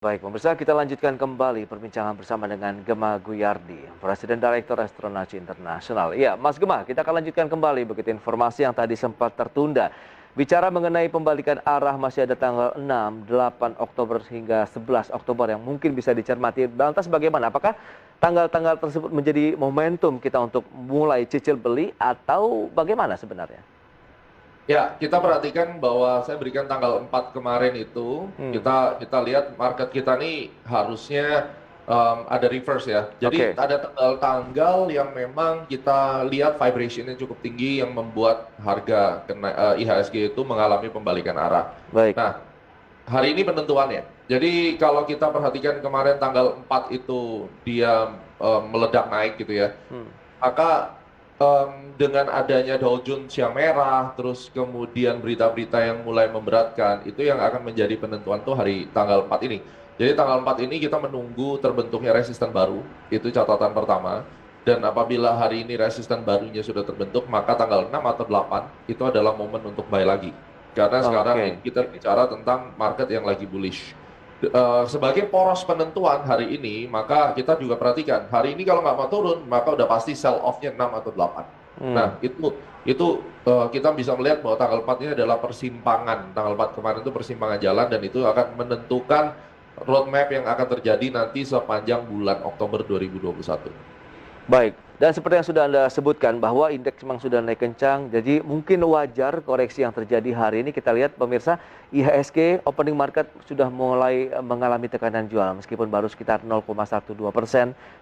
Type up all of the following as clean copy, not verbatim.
Baik, pemirsa, kita lanjutkan kembali perbincangan bersama dengan Gema Guyardi, Presiden Direktur Astronaci Internasional. Iya, Mas Gema, kita akan lanjutkan kembali begitu informasi yang tadi sempat tertunda. Bicara mengenai pembalikan arah, masih ada tanggal 6, 8 Oktober hingga 11 Oktober yang mungkin bisa dicermati. Lantas bagaimana? Apakah tanggal-tanggal tersebut menjadi momentum kita untuk mulai cicil beli atau bagaimana sebenarnya? Ya, kita perhatikan bahwa saya berikan tanggal 4 kemarin itu, Hmm, kita lihat market kita nih harusnya ada reverse ya. Jadi oke, ada tanggal-tanggal yang memang kita lihat vibration-nya cukup tinggi yang membuat harga IHSG itu mengalami pembalikan arah. baik. Nah, hari ini penentuannya. Jadi kalau kita perhatikan kemarin tanggal 4 itu dia meledak naik gitu ya. Hmm, Maka dengan adanya Dow Jones yang merah, terus kemudian berita-berita yang mulai memberatkan, itu yang akan menjadi penentuan tuh hari tanggal 4 ini. Jadi tanggal 4 ini kita menunggu terbentuknya resisten baru, itu catatan pertama. Dan apabila hari ini resisten barunya sudah terbentuk, maka tanggal 6 atau 8 itu adalah momen untuk buy lagi. Karena sekarang ini oke. kita bicara tentang market yang lagi bullish. Sebagai poros penentuan hari ini, maka kita juga perhatikan, hari ini kalau nggak mau turun, maka udah pasti sell off-nya 6 atau 8. Hmm. Nah, itu kita bisa melihat bahwa tanggal 4 ini adalah persimpangan. Tanggal 4 kemarin itu persimpangan jalan dan itu akan menentukan roadmap yang akan terjadi nanti sepanjang bulan Oktober 2021. Baik, dan seperti yang sudah Anda sebutkan bahwa indeks memang sudah naik kencang, jadi mungkin wajar koreksi yang terjadi hari ini. Kita lihat pemirsa, IHSG opening market sudah mulai mengalami tekanan jual meskipun baru sekitar 0,12%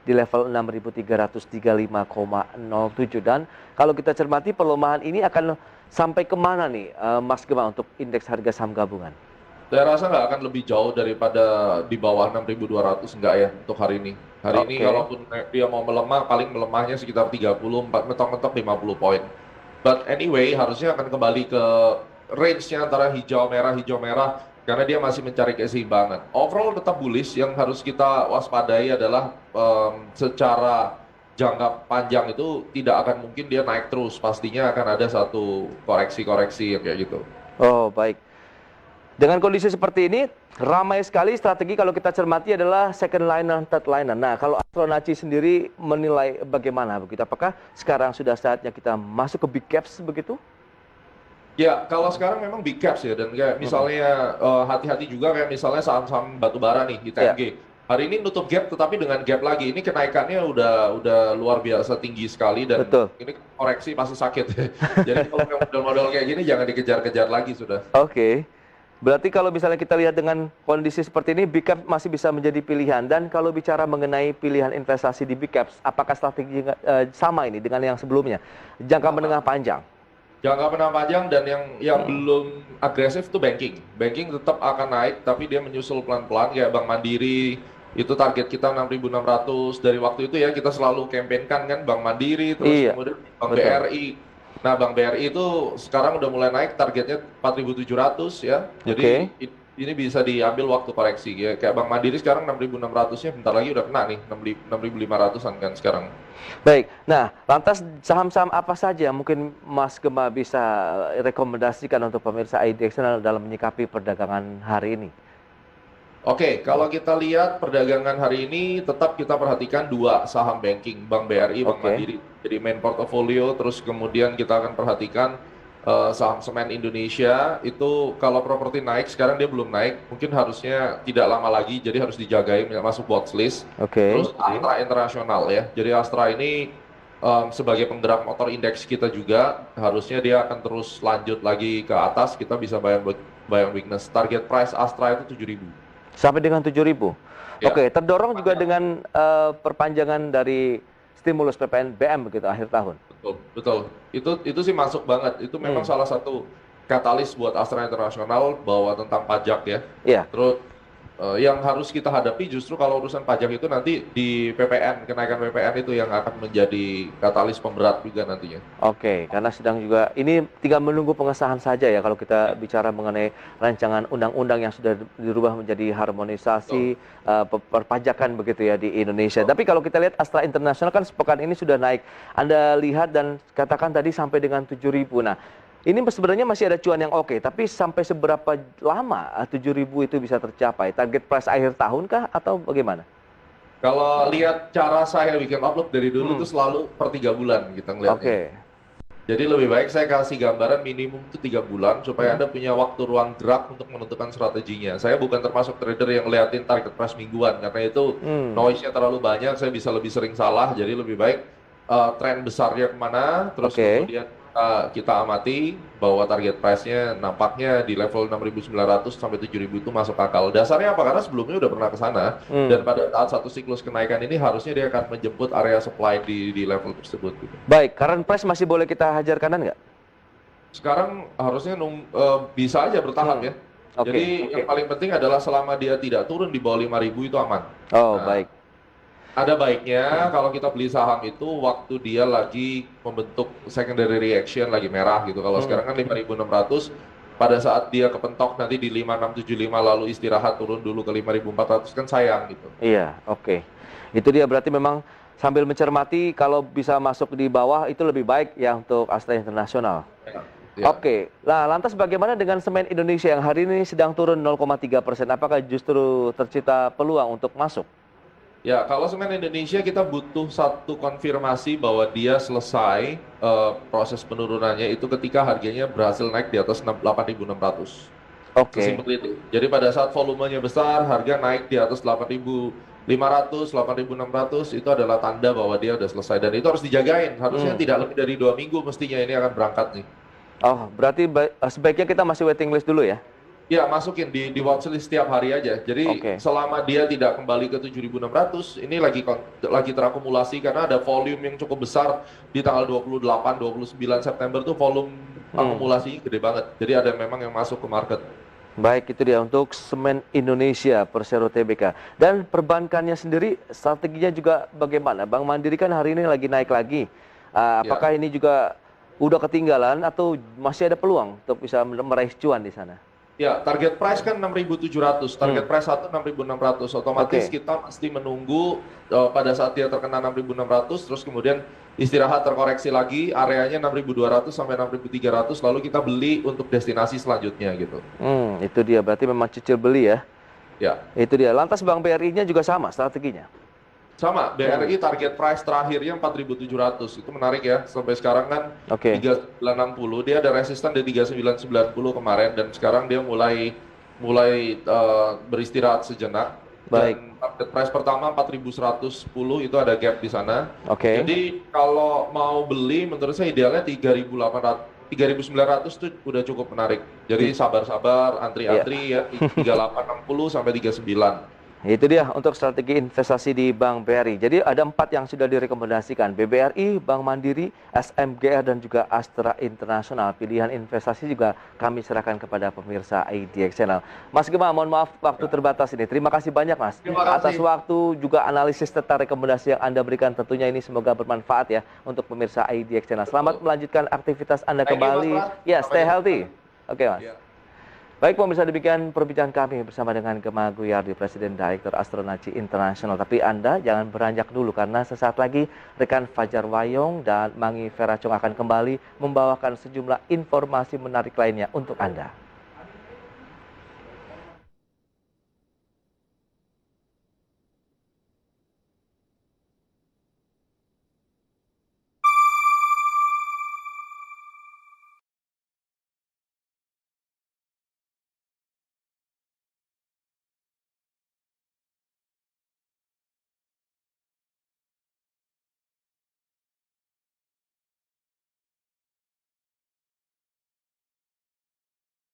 di level 6.335,07. Dan kalau kita cermati pelemahan ini akan sampai kemana nih Mas Gema untuk indeks harga saham gabungan? Saya rasa nggak akan lebih jauh daripada di bawah 6.200, enggak ya untuk hari ini. Hari ini Oke, kalaupun dia mau melemah, paling melemahnya sekitar 34, mentok-mentok 50 poin. But anyway, harusnya akan kembali ke range-nya antara hijau merah, karena dia masih mencari keseimbangan. Overall tetap bullish, yang harus kita waspadai adalah secara jangka panjang itu tidak akan mungkin dia naik terus. Pastinya akan ada satu koreksi-koreksi yang kayak gitu. oh baik. Dengan kondisi seperti ini, ramai sekali strategi kalau kita cermati adalah second liner, third liner. Nah, kalau Astronaci sendiri menilai bagaimana begitu? Apakah sekarang sudah saatnya kita masuk ke big caps begitu? Ya, kalau sekarang memang big caps ya, dan kayak Mm-mm. misalnya hati-hati juga kayak misalnya saham-saham batubara nih, Ya, ITMG. Hari ini nutup gap tetapi dengan gap lagi. Ini kenaikannya udah luar biasa tinggi sekali dan betul. ini koreksi pasti sakit ya. Jadi kalau yang model-model kayak gini jangan dikejar-kejar lagi sudah. Oke. Berarti kalau misalnya kita lihat dengan kondisi seperti ini, big caps masih bisa menjadi pilihan. Dan kalau bicara mengenai pilihan investasi di big caps, apakah strategi sama ini dengan yang sebelumnya? Jangka menengah Sama. panjang. Jangka menengah panjang dan yang Hmm. belum agresif tuh banking. Banking tetap akan naik tapi dia menyusul pelan-pelan kayak Bank Mandiri. Itu target kita 6.600 dari waktu itu ya, kita selalu campaignkan kan Bank Mandiri, terus Iya, kemudian Bank betul. BRI. Nah, Bank BRI itu sekarang udah mulai naik targetnya 4.700 ya. Oke. Jadi ini bisa diambil waktu koreksi ya. Kayak Bank Mandiri sekarang 6.600-nya bentar lagi udah kena nih 6.500-an kan sekarang. Baik. Nah, lantas saham-saham apa saja yang mungkin Mas Gema bisa rekomendasikan untuk pemirsa IDX dalam menyikapi perdagangan hari ini? Oke, kalau kita lihat perdagangan hari ini tetap kita perhatikan dua saham banking, Bank BRI, Bank Oke. Mandiri. Jadi main portofolio, terus kemudian kita akan perhatikan saham semen Indonesia. Itu kalau properti naik, sekarang dia belum naik, mungkin harusnya tidak lama lagi, jadi harus dijagain masuk watchlist. Oke. Terus Astra Internasional ya, jadi Astra ini sebagai penggerak motor indeks kita juga, harusnya dia akan terus lanjut lagi ke atas, kita bisa bayang weakness. Target price Astra itu 7.000. Sampai dengan 7.000. Ya. Oke, terdorong juga dengan perpanjangan dari stimulus PPNBM begitu akhir tahun. Betul, betul. Itu sih masuk banget. Itu memang Hmm. salah satu katalis buat Astra Internasional bahwa tentang pajak ya. Iya. Terus yang harus kita hadapi justru kalau urusan pajak itu nanti di PPN, kenaikan PPN itu yang akan menjadi katalis pemberat juga nantinya. Oke, karena sedang juga ini tinggal menunggu pengesahan saja ya kalau kita Ya, bicara mengenai rancangan undang-undang yang sudah dirubah menjadi harmonisasi betul, perpajakan begitu ya di Indonesia. betul. Tapi kalau kita lihat Astra Internasional kan sepekan ini sudah naik. Anda lihat dan katakan tadi sampai dengan 7.000. Nah, ini sebenarnya masih ada cuan yang oke, tapi sampai seberapa lama 7.000 itu bisa tercapai? Target price akhir tahun kah atau bagaimana? Kalau lihat cara saya bikin outlook dari dulu Hmm. tuh selalu per 3 bulan kita ngelihatnya. Oke. Jadi lebih baik saya kasih gambaran minimum itu 3 bulan supaya Hmm. Anda punya waktu ruang gerak untuk menentukan strateginya. Saya bukan termasuk trader yang ngeliatin target price mingguan karena itu Hmm. noise-nya terlalu banyak, saya bisa lebih sering salah. Jadi lebih baik tren besarnya kemana, terus Oke. kemudian kita amati bahwa target price-nya nampaknya di level 6.900 sampai 7.000 itu masuk akal. Dasarnya apa? Karena sebelumnya udah pernah ke sana dan Hmm. pada saat satu siklus kenaikan ini harusnya dia akan menjemput area supply di level tersebut gitu. Baik, current price masih boleh kita hajar kanan nggak? Sekarang harusnya bisa aja bertahap Hmm. ya. Oke. Jadi yang paling penting adalah selama dia tidak turun di bawah 5.000 itu aman. Oh, Nah, baik. ada baiknya kalau kita beli saham itu waktu dia lagi membentuk secondary reaction lagi merah gitu. Kalau Hmm. sekarang kan 5.600, pada saat dia kepentok nanti di 5.675 lalu istirahat turun dulu ke 5.400 kan sayang gitu. Iya, oke. Itu dia berarti memang sambil mencermati kalau bisa masuk di bawah itu lebih baik ya untuk Astra Internasional. Ya. Ya. Oke, nah lantas bagaimana dengan semen Indonesia yang hari ini sedang turun 0,3%? Apakah justru tercipta peluang untuk masuk? Ya, kalau semen Indonesia kita butuh satu konfirmasi bahwa dia selesai proses penurunannya itu ketika harganya berhasil naik di atas 8.600. Oke. Sesimpel itu. Jadi pada saat volumenya besar, harga naik di atas 8.500, 8.600 itu adalah tanda bahwa dia udah selesai dan itu harus dijagain. Harusnya Hmm. tidak lebih dari 2 minggu mestinya ini akan berangkat nih. Oh, berarti sebaiknya kita masih waiting list dulu ya? Ya, masukin di watchlist setiap hari aja. Jadi Oke. selama dia tidak kembali ke 7.600, ini lagi terakumulasi karena ada volume yang cukup besar di tanggal 28, 29 September tuh volume Hmm. akumulasinya gede banget. Jadi ada memang yang masuk ke market. Baik, itu dia untuk semen Indonesia Persero Tbk. Dan perbankannya sendiri strateginya juga bagaimana? Bank Mandiri kan hari ini lagi naik lagi. Ya. Apakah ini juga udah ketinggalan atau masih ada peluang untuk bisa meraih cuan di sana? Ya, target price kan 6.700, target Hmm. price 1 6.600. Otomatis Oke. kita mesti menunggu pada saat dia terkena 6.600, terus kemudian istirahat terkoreksi lagi, areanya 6.200 sampai 6.300, lalu kita beli untuk destinasi selanjutnya gitu. Itu dia. Berarti memang cicil beli ya. Ya, Itu dia. Lantas Bank BRI-nya juga sama strateginya. sama. BRI target price terakhirnya 4.700, itu menarik ya. Sampai sekarang kan Oke. 3.960, dia ada resisten di 3.990 kemarin dan sekarang dia mulai beristirahat sejenak. Baik. Dan target price pertama 4.110 itu ada gap di sana. Oke. Jadi kalau mau beli menurut saya idealnya 3.800, 3.900 itu udah cukup menarik. Jadi sabar-sabar, antri-antri ya 3860 sampai 39. Itu dia untuk strategi investasi di Bank BRI. Jadi ada 4 yang sudah direkomendasikan. BBRI, Bank Mandiri, SMGR, dan juga Astra Internasional. Pilihan investasi juga kami serahkan kepada pemirsa IDX Channel. Mas Gema, mohon maaf waktu terbatas ini. Terima kasih banyak Mas. Terima kasih. Atas waktu juga analisis serta rekomendasi yang Anda berikan. Tentunya ini semoga bermanfaat ya untuk pemirsa IDX Channel. Selamat melanjutkan aktivitas Anda Thank you, Mas kembali. Pras. Ya, stay Sampai healthy. jumpa. Oke Mas. Ya. Baik pemirsa, demikian perbincangan kami bersama dengan Gema Guyardi, Presiden Direktur Astronaci Internasional. Tapi Anda jangan beranjak dulu karena sesaat lagi rekan Fajar Wayong dan Mangi Feracong akan kembali membawakan sejumlah informasi menarik lainnya untuk Anda.